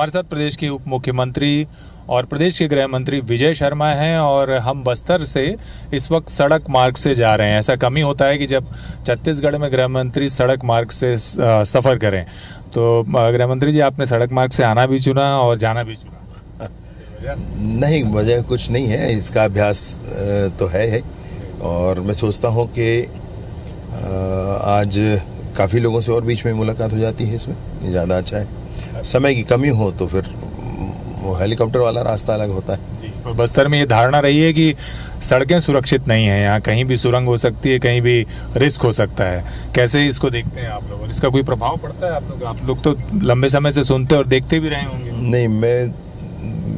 हमारे साथ प्रदेश के उप मुख्यमंत्री और प्रदेश के गृह मंत्री विजय शर्मा हैं और हम बस्तर से इस वक्त सड़क मार्ग से जा रहे हैं। ऐसा कम ही होता है कि जब छत्तीसगढ़ में गृह मंत्री सड़क मार्ग से सफ़र करें। तो गृह मंत्री जी, आपने सड़क मार्ग से आना भी चुना और जाना भी चुना? नहीं, वजह कुछ नहीं है, इसका अभ्यास तो है और मैं सोचता हूँ कि आज काफ़ी लोगों से और बीच में मुलाकात हो जाती है, इसमें ये ज़्यादा अच्छा है। समय की कमी हो तो फिर वो हेलीकॉप्टर वाला रास्ता अलग होता है। तो बस्तर में ये धारणा रही है कि सड़कें सुरक्षित नहीं हैं, यहाँ कहीं भी सुरंग हो सकती है, कहीं भी रिस्क हो सकता है। कैसे इसको देखते हैं आप लोग और इसका कोई प्रभाव पड़ता है आप लोग तो लंबे समय से सुनते और देखते भी रहे होंगे। नहीं,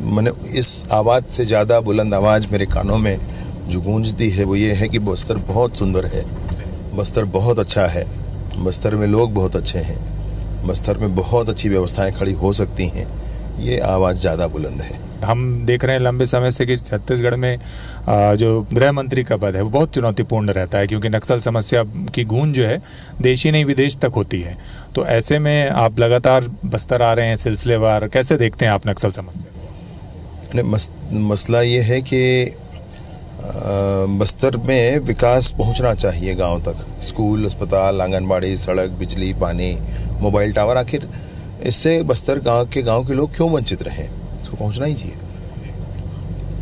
मैंने इस आवाज़ से ज़्यादा बुलंद आवाज़ मेरे कानों में जो गूंजती है वो ये है कि बस्तर बहुत सुंदर है, बस्तर बहुत अच्छा है, बस्तर में लोग बहुत अच्छे हैं, बस्तर में बहुत अच्छी व्यवस्थाएं खड़ी हो सकती हैं। ये आवाज़ ज़्यादा बुलंद है। हम देख रहे हैं लंबे समय से कि छत्तीसगढ़ में जो गृह मंत्री का पद है वो बहुत चुनौतीपूर्ण रहता है, क्योंकि नक्सल समस्या की गूंज जो है देश ही नहीं विदेश तक होती है। तो ऐसे में आप लगातार बस्तर आ रहे हैं सिलसिलेवार, कैसे देखते हैं आप नक्सल समस्या? मसला ये है कि बस्तर में विकास पहुंचना चाहिए गांव तक। स्कूल, अस्पताल, आंगनबाड़ी, सड़क, बिजली, पानी, मोबाइल टावर, आखिर इससे बस्तर गांव के लोग क्यों वंचित रहें? इसको पहुंचना ही चाहिए।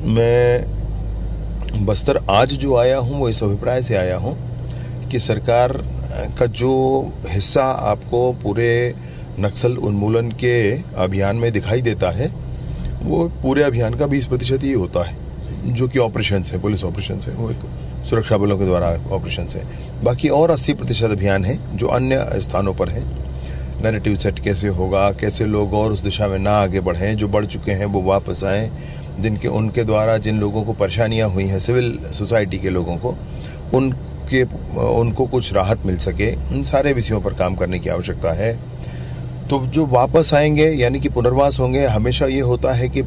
मैं बस्तर आज जो आया हूं वो इस अभिप्राय से आया हूं कि सरकार का जो हिस्सा आपको पूरे नक्सल उन्मूलन के अभियान में दिखाई देता है वो पूरे अभियान का 20% ही होता है, जो कि ऑपरेशंस है, पुलिस ऑपरेशंस है, वो एक सुरक्षा बलों के द्वारा ऑपरेशंस है। बाकी और 80% अभियान है जो अन्य स्थानों पर है। नैरेटिव सेट कैसे होगा, कैसे लोग और उस दिशा में ना आगे बढ़ें, जो बढ़ चुके हैं वो वापस आएँ, उनके द्वारा जिन लोगों को परेशानियां हुई हैं, सिविल सोसाइटी के लोगों को, उनको कुछ राहत मिल सके, इन सारे विषयों पर काम करने की आवश्यकता है। तो जो वापस आएंगे यानी कि पुनर्वास होंगे, हमेशा ये होता है कि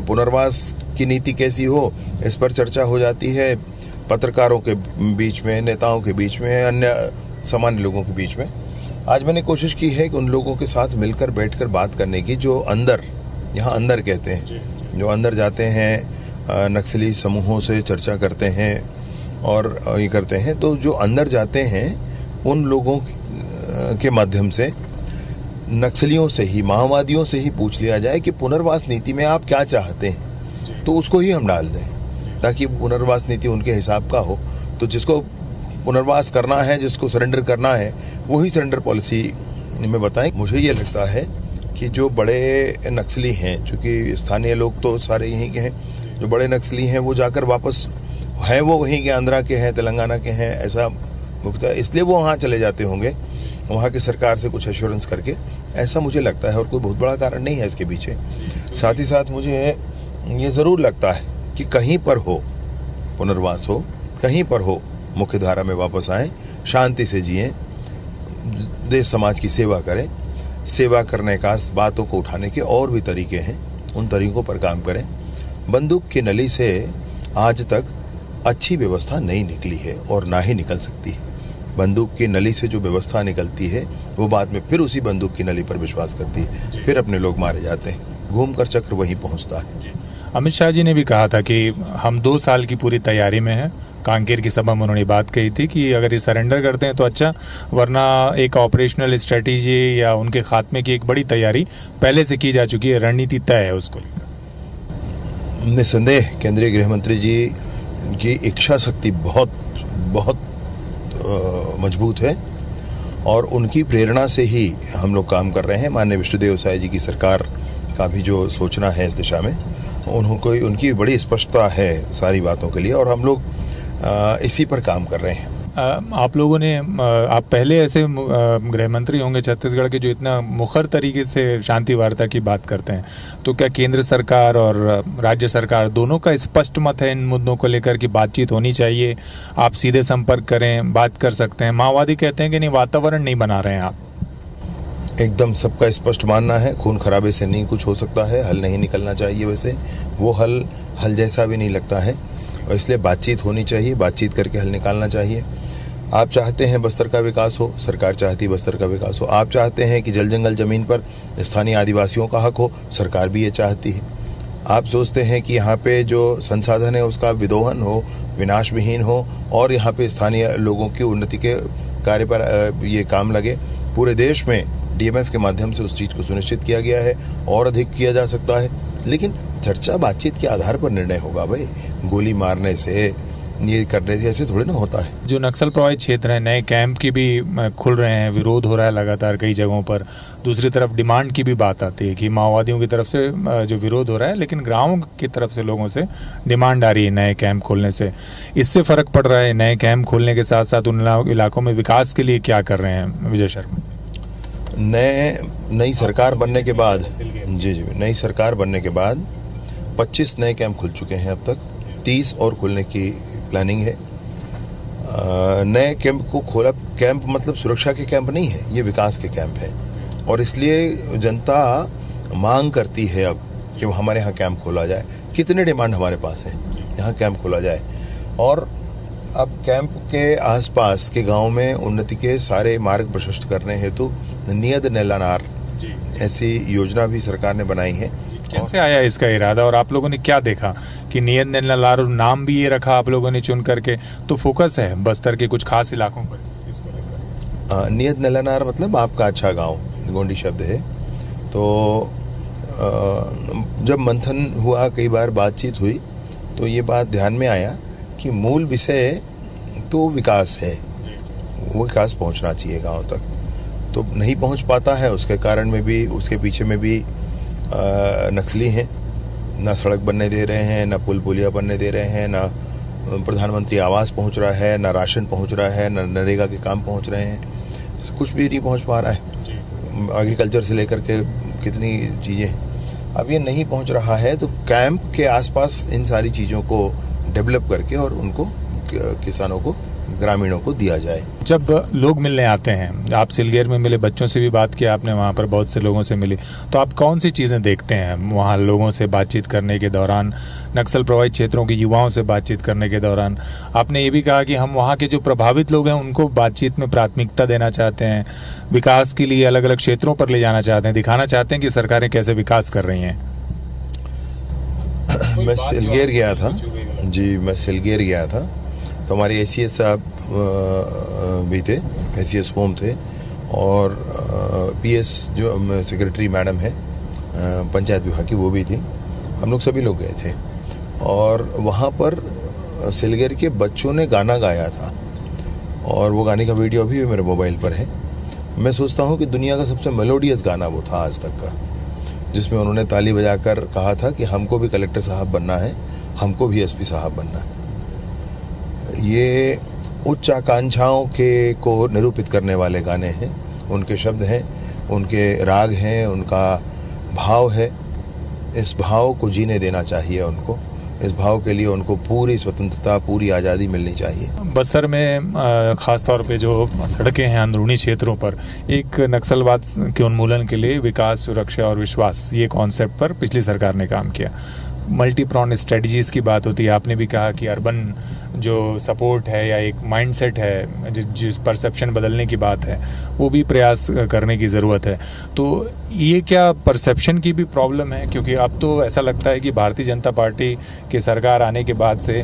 पुनर्वास की नीति कैसी हो इस पर चर्चा हो जाती है पत्रकारों के बीच में, नेताओं के बीच में, अन्य सामान्य लोगों के बीच में। आज मैंने कोशिश की है कि उन लोगों के साथ मिलकर बैठकर बात करने की, जो अंदर, यहाँ अंदर कहते हैं, जो अंदर जाते हैं, नक्सली समूहों से चर्चा करते हैं और ये करते हैं, तो जो अंदर जाते हैं उन लोगों के माध्यम से नक्सलियों से ही, माओवादियों से ही पूछ लिया जाए कि पुनर्वास नीति में आप क्या चाहते हैं, तो उसको ही हम डाल दें ताकि पुनर्वास नीति उनके हिसाब का हो। तो जिसको पुनर्वास करना है, जिसको सरेंडर करना है, वही सरेंडर पॉलिसी में बताएं। मुझे ये लगता है कि जो बड़े नक्सली हैं, चूँकि स्थानीय लोग तो सारे यहीं के हैं, जो बड़े नक्सली हैं वो जाकर वापस हैं, वो वहीं के, आंध्रा के हैं, तेलंगाना के हैं, ऐसा मुख्यतः इसलिए वो वहाँ चले जाते होंगे, वहाँ की सरकार से कुछ एश्योरेंस करके, ऐसा मुझे लगता है। और कोई बहुत बड़ा कारण नहीं है इसके पीछे। साथ ही साथ मुझे ये ज़रूर लगता है कि कहीं पर हो पुनर्वास हो, कहीं पर हो मुख्य धारा में वापस आएँ, शांति से जिएँ, देश समाज की सेवा करें। सेवा करने का, बातों को उठाने के और भी तरीके हैं, उन तरीकों पर काम करें। बंदूक की नली से आज तक अच्छी व्यवस्था नहीं निकली है और ना ही निकल सकती है। बंदूक की नली से जो व्यवस्था निकलती है वो बाद में फिर उसी बंदूक की नली पर विश्वास करती है, फिर अपने लोग मारे जाते हैं, घूमकर चक्र वहीं पहुंचता है। अमित शाह जी ने भी कहा था कि हम 2 साल की पूरी तैयारी में हैं। कांकेर की सभा में उन्होंने बात कही थी कि अगर ये सरेंडर करते हैं तो अच्छा, वरना एक ऑपरेशनल स्ट्रेटेजी या उनके खात्मे की एक बड़ी तैयारी पहले से की जा चुकी है, रणनीति तय है उसको लेकर। निस्संदेह केंद्रीय गृह मंत्री जी की इच्छा शक्ति बहुत बहुत मजबूत है और उनकी प्रेरणा से ही हम लोग काम कर रहे हैं। माननीय विष्णुदेव साय जी की सरकार का भी जो सोचना है इस दिशा में, उनकी बड़ी स्पष्टता है सारी बातों के लिए और हम लोग इसी पर काम कर रहे हैं। आप लोगों ने, आप पहले ऐसे गृह मंत्री होंगे छत्तीसगढ़ के जो इतना मुखर तरीके से शांति वार्ता की बात करते हैं, तो क्या केंद्र सरकार और राज्य सरकार दोनों का स्पष्ट मत है इन मुद्दों को लेकर कि बातचीत होनी चाहिए, आप सीधे संपर्क करें, बात कर सकते हैं? माओवादी कहते हैं कि नहीं, वातावरण नहीं बना रहे हैं आप। एकदम सबका स्पष्ट मानना है, खून खराबे से नहीं कुछ हो सकता है, हल नहीं निकलना चाहिए। वैसे वो हल जैसा भी नहीं लगता है और इसलिए बातचीत होनी चाहिए, बातचीत करके हल निकालना चाहिए। आप चाहते हैं बस्तर का विकास हो, सरकार चाहती है बस्तर का विकास हो। आप चाहते हैं कि जल जंगल जमीन पर स्थानीय आदिवासियों का हक हो, सरकार भी ये चाहती है। आप सोचते हैं कि यहाँ पे जो संसाधन है उसका विदोहन हो, विनाश विहीन हो और यहाँ पे स्थानीय लोगों की उन्नति के कार्य पर ये काम लगे। पूरे देश में डीएमएफ के माध्यम से उस चीज़ को सुनिश्चित किया गया है और अधिक किया जा सकता है, लेकिन चर्चा बातचीत के आधार पर निर्णय होगा। भाई गोली मारने से, ये करने से ऐसे थोड़ी ना होता है। जो नक्सल प्रभावित क्षेत्र है, नए कैंप की भी खुल रहे हैं, विरोध हो रहा है लगातार कई जगहों पर। दूसरी तरफ डिमांड की भी बात आती है कि माओवादियों की तरफ से जो विरोध हो रहा है, लेकिन गाँव की तरफ से लोगों से डिमांड आ रही है नए कैंप खोलने से। इससे फर्क पड़ रहा है नए कैंप खोलने के साथ साथ उन इलाकों में विकास के लिए क्या कर रहे हैं विजय शर्मा? नई सरकार बनने के बाद नई सरकार बनने के बाद 25 नए कैंप खुल चुके हैं अब तक, 30 और खुलने की प्लानिंग है। नए कैंप को खोला, कैंप मतलब सुरक्षा के कैंप नहीं है, ये विकास के कैंप है और इसलिए जनता मांग करती है अब कि हमारे यहाँ कैंप खोला जाए। कितने डिमांड हमारे पास है, यहाँ कैंप खोला जाए। और अब कैंप के आसपास के गांव में उन्नति के सारे मार्ग प्रशस्त करने हेतु नियत नैलानार ऐसी योजना भी सरकार ने बनाई है। कैसे आया इसका इरादा और आप लोगों ने क्या देखा कि नियत नैलानार नाम भी ये रखा आप लोगों ने चुन करके, तो फोकस है बस्तर के कुछ खास इलाकों पर इसको लेकर? नियत नैलानार मतलब आपका अच्छा गांव, गोंडी शब्द है। तो जब मंथन हुआ, कई बार बातचीत हुई, तो ये बात ध्यान में आया कि मूल विषय तो विकास है, वो विकास पहुंचना चाहिए गांव तक, तो नहीं पहुंच पाता है। उसके कारण में भी, उसके पीछे में भी नक्सली हैं, ना सड़क बनने दे रहे हैं, ना पुल पुलिया बनने दे रहे हैं, ना प्रधानमंत्री आवास पहुंच रहा है, ना राशन पहुंच रहा है, ना नरेगा के काम पहुंच रहे हैं, कुछ भी नहीं पहुंच पा रहा है। एग्रीकल्चर से लेकर के कितनी चीज़ें, अब ये नहीं पहुंच रहा है। तो कैंप के आसपास इन सारी चीज़ों को डेवलप करके और उनको किसानों को, ग्रामीणों को दिया जाए। जब लोग मिलने आते हैं, आप सिलगेर में मिले, बच्चों से भी बात किया आपने, वहाँ पर बहुत से लोगों से मिले, तो आप कौन सी चीज़ें देखते हैं वहाँ लोगों से बातचीत करने के दौरान, नक्सल प्रभावित क्षेत्रों के युवाओं से बातचीत करने के दौरान? आपने ये भी कहा कि हम वहाँ के जो प्रभावित लोग हैं उनको बातचीत में प्राथमिकता देना चाहते हैं, विकास के लिए अलग अलग क्षेत्रों पर ले जाना चाहते हैं, दिखाना चाहते हैं कि सरकारें कैसे विकास कर रही हैं। मैं सिलगेर गया था जी, मैं सिलगेर गया था, तो हमारे एसीएस साहब भी थे, एसीएस होम थे, और पीएस जो सेक्रेटरी मैडम है पंचायत विभाग की, वो भी थी। हम लोग सभी लोग गए थे और वहाँ पर सिलगेर के बच्चों ने गाना गाया था और वो गाने का वीडियो भी मेरे मोबाइल पर है। मैं सोचता हूँ कि दुनिया का सबसे मेलोडियस गाना वो था आज तक का, जिसमें उन्होंने ताली बजाकर कहा था कि हमको भी कलेक्टर साहब बनना है, हमको भी एसपी साहब बनना है। ये उच्च आकांक्षाओं के को निरूपित करने वाले गाने हैं, उनके शब्द हैं, उनके राग हैं, उनका भाव है। इस भाव को जीने देना चाहिए उनको, इस भाव के लिए उनको पूरी स्वतंत्रता, पूरी आज़ादी मिलनी चाहिए। बस्तर में ख़ास तौर पे जो सड़कें हैं अंदरूनी क्षेत्रों पर, एक नक्सलवाद के उन्मूलन के लिए विकास, सुरक्षा और विश्वास, ये कॉन्सेप्ट पर पिछली सरकार ने काम किया। मल्टी प्रॉन स्ट्रेटजीज़ की बात होती है। आपने भी कहा कि अर्बन जो सपोर्ट है या एक माइंडसेट है, जिस परसेप्शन बदलने की बात है, वो भी प्रयास करने की ज़रूरत है। तो ये क्या परसेप्शन की भी प्रॉब्लम है? क्योंकि अब तो ऐसा लगता है कि भारतीय जनता पार्टी की सरकार आने के बाद से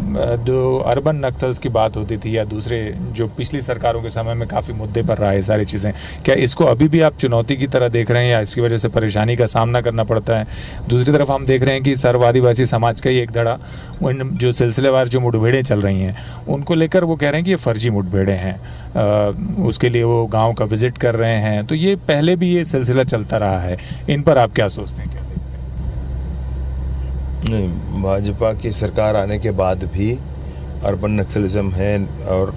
जो अर्बन नक्सल्स की बात होती थी या दूसरे जो पिछली सरकारों के समय में काफ़ी मुद्दे पर रहा है सारी चीज़ें, क्या इसको अभी भी आप चुनौती की तरह देख रहे हैं या इसकी वजह से परेशानी का सामना करना पड़ता है? दूसरी तरफ हम देख रहे हैं कि सर्व आदिवासी समाज का ही एक धड़ा, उन जो सिलसिलेवार जो मुठभेड़ें चल रही हैं उनको लेकर वो कह रहे हैं कि ये फर्जी मुठभेड़ें हैं, उसके लिए वो गाँव का विजिट कर रहे हैं। तो ये पहले भी ये सिलसिला चलता रहा है, इन पर आप क्या सोचते हैं? भाजपा की सरकार आने के बाद भी अर्बन नक्सलिज्म है और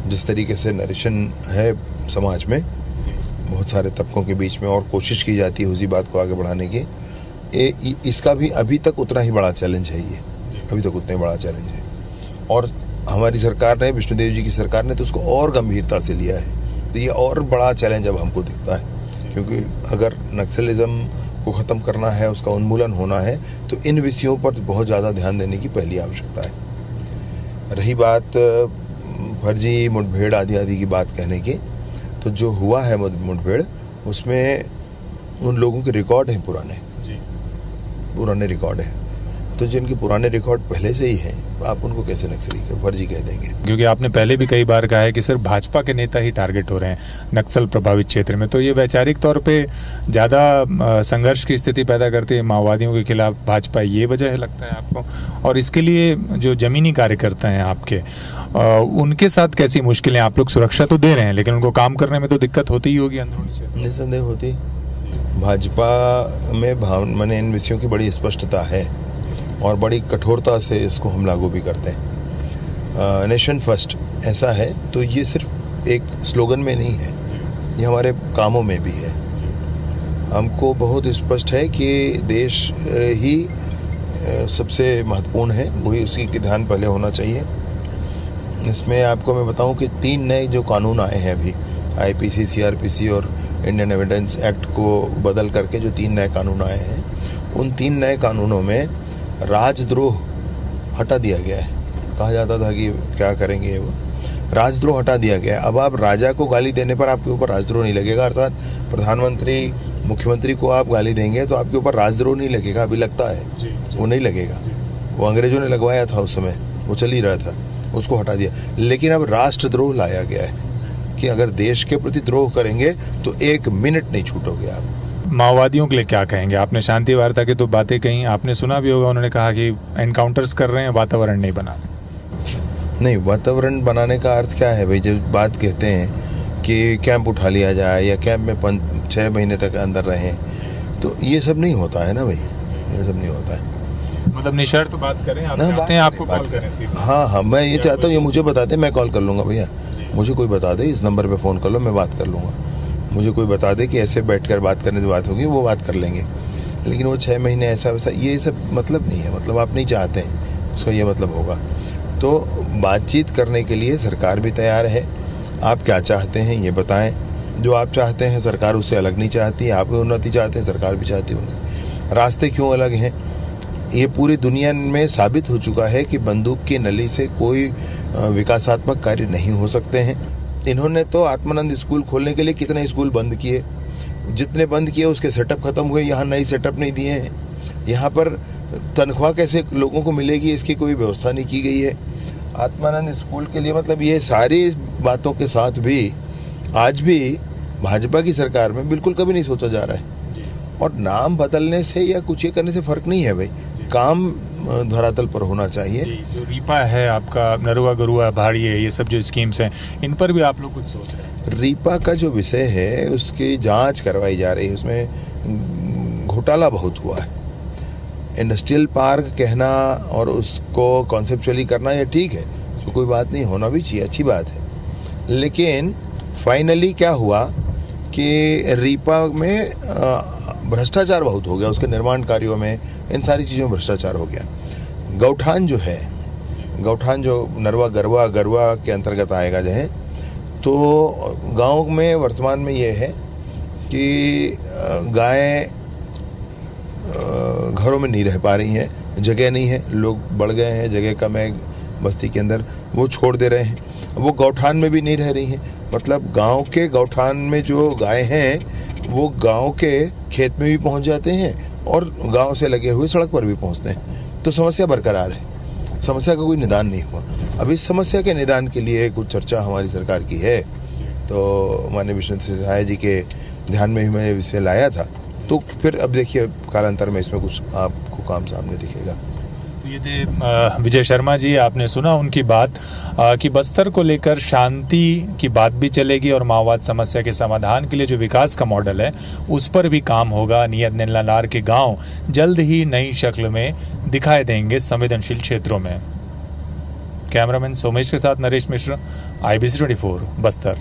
जिस तरीके से नरेशन है समाज में बहुत सारे तबकों के बीच में और कोशिश की जाती है उसी बात को आगे बढ़ाने की, इसका भी अभी तक उतना ही बड़ा चैलेंज है। ये अभी तक उतना ही बड़ा चैलेंज है और हमारी सरकार ने, विष्णुदेव जी की सरकार ने तो उसको और गंभीरता से लिया है। तो ये और बड़ा चैलेंज अब हमको दिखता है, क्योंकि अगर नक्सलिज्म को ख़त्म करना है, उसका उन्मूलन होना है, तो इन विषयों पर बहुत ज़्यादा ध्यान देने की पहली आवश्यकता है। रही बात फर्जी मुठभेड़ आदि आदि की बात कहने की, तो जो हुआ है मुठभेड़ उसमें उन लोगों के रिकॉर्ड हैं पुराने रिकॉर्ड हैं। तो जिनके पुराने रिकॉर्ड पहले से ही हैं, आप उनको कैसे नक्सली के फर्जी कह देंगे? क्योंकि आपने पहले भी कई बार कहा है कि सिर्फ भाजपा के नेता ही टारगेट हो रहे हैं नक्सल प्रभावित क्षेत्र में, तो ये वैचारिक तौर पे ज़्यादा संघर्ष की स्थिति पैदा करती है माओवादियों के खिलाफ भाजपा, ये वजह है लगता है आपको? और इसके लिए जो जमीनी कार्यकर्ता हैं आपके, उनके साथ कैसी मुश्किलें? आप लोग सुरक्षा तो दे रहे हैं लेकिन उनको काम करने में तो दिक्कत होती ही होगी अंदरूनी क्षेत्र? निसंदेह होती। भाजपा में मैंने इन विषयों की बड़ी स्पष्टता है और बड़ी कठोरता से इसको हम लागू भी करते हैं। नेशन फर्स्ट ऐसा है तो ये सिर्फ एक स्लोगन में नहीं है, ये हमारे कामों में भी है। हमको बहुत स्पष्ट है कि देश ही सबसे महत्वपूर्ण है, वही उसी के ध्यान पहले होना चाहिए। इसमें आपको मैं बताऊं कि 3 नए जो कानून आए हैं अभी, IPC, CRPC और इंडियन एविडेंस एक्ट को बदल करके जो 3 नए कानून आए हैं, उन 3 नए कानूनों में राजद्रोह हटा दिया गया है। कहा जाता था कि क्या करेंगे, वो राजद्रोह हटा दिया गया है। अब आप राजा को गाली देने पर आपके ऊपर राजद्रोह नहीं लगेगा, अर्थात प्रधानमंत्री मुख्यमंत्री को आप गाली देंगे तो आपके ऊपर राजद्रोह नहीं लगेगा। अभी लगता है वो नहीं लगेगा, वो अंग्रेजों ने लगवाया था उस समय, वो चल ही रहा था, उसको हटा दिया। लेकिन अब राष्ट्रद्रोह लाया गया है कि अगर देश के प्रति द्रोह करेंगे तो 1 मिनट नहीं छूटोगे आप। माओवादियों के लिए क्या कहेंगे? आपने शांति वार्ता की तो बातें कही, आपने सुना भी होगा उन्होंने कहा कि एनकाउंटर्स कर रहे हैं, वातावरण नहीं बना रहे। नहीं, वातावरण बनाने का अर्थ क्या है भाई? जब बात कहते हैं कि कैंप उठा लिया जाए या कैंप में 6 महीने तक अंदर रहें, तो ये सब नहीं होता है ना भाई, ये सब नहीं होता है। मतलब निशर्त बात करें, आप चाहते हैं आपको कॉल करें? हाँ, मैं ये चाहता हूँ, ये मुझे बता दे, मैं कॉल कर लूँगा भैया। मुझे कोई बता दे, इस नंबर पे फ़ोन कर लो, मैं बात कर लूँगा। मुझे कोई बता दे कि ऐसे बैठकर बात करने से बात होगी, वो बात कर लेंगे। लेकिन वो 6 महीने ऐसा वैसा, ये सब मतलब नहीं है। मतलब आप नहीं चाहते हैं, उसका ये मतलब होगा। तो बातचीत करने के लिए सरकार भी तैयार है। आप क्या चाहते हैं ये बताएं। जो आप चाहते हैं सरकार उससे अलग नहीं चाहती, आप उन्नति चाहते हैं, सरकार भी चाहती है उन्नति। रास्ते क्यों अलग हैं? ये पूरी दुनिया में साबित हो चुका है कि बंदूक की नली से कोई विकासात्मक कार्य नहीं हो सकते हैं। इन्होंने तो आत्मानंद स्कूल खोलने के लिए कितने स्कूल बंद किए, जितने बंद किए उसके सेटअप खत्म हुए, यहाँ नई सेटअप नहीं दिए हैं। यहाँ पर तनख्वाह कैसे लोगों को मिलेगी, इसकी कोई व्यवस्था नहीं की गई है आत्मानंद स्कूल के लिए। मतलब ये सारी बातों के साथ भी आज भी भाजपा की सरकार में बिल्कुल कभी नहीं सोचा जा रहा है। और नाम बदलने से या कुछ ये करने से फर्क नहीं है भाई, काम धरातल पर होना चाहिए। जो रीपा है आपका, नरुआ गरुआ भाड़िए, ये सब जो स्कीम्स हैं, इन पर भी आप लोग कुछ सोच रहे हैं? रीपा का जो विषय है उसकी जांच करवाई जा रही है, उसमें घोटाला बहुत हुआ है। इंडस्ट्रियल पार्क कहना और उसको कॉन्सेप्चुअली करना ये ठीक है, उसको कोई बात नहीं, होना भी चाहिए, अच्छी बात है। लेकिन फाइनली क्या हुआ कि रीपा में भ्रष्टाचार बहुत हो गया, उसके निर्माण कार्यों में, इन सारी चीज़ों में भ्रष्टाचार हो गया। गौठान जो है, गौठान जो नरवा गरवा के अंतर्गत आएगा जो है, तो गांव में वर्तमान में ये है कि गायें घरों में नहीं रह पा रही हैं, जगह नहीं है, लोग बढ़ गए हैं, जगह कम है बस्ती के अंदर, वो छोड़ दे रहे हैं। वो गौठान में भी नहीं रह रही हैं, मतलब गांव के गौठान में जो गाय हैं वो गांव के खेत में भी पहुंच जाते हैं और गांव से लगे हुए सड़क पर भी पहुंचते हैं। तो समस्या बरकरार है, समस्या का कोई निदान नहीं हुआ। अब इस समस्या के निदान के लिए कुछ चर्चा हमारी सरकार की है, तो माननीय विष्णु सहाय जी के ध्यान में भी मैं विषय लाया था। तो फिर अब देखिए कालांतर में इसमें कुछ आपको काम सामने दिखेगा। ये थे विजय शर्मा जी, आपने सुना उनकी बात कि बस्तर को लेकर शांति की बात भी चलेगी और माओवाद समस्या के समाधान के लिए जो विकास का मॉडल है उस पर भी काम होगा। नियत नीलानार के गांव जल्द ही नई शक्ल में दिखाई देंगे संवेदनशील क्षेत्रों में। कैमरामैन सोमेश के साथ नरेश मिश्र, IBC 24 बस्तर।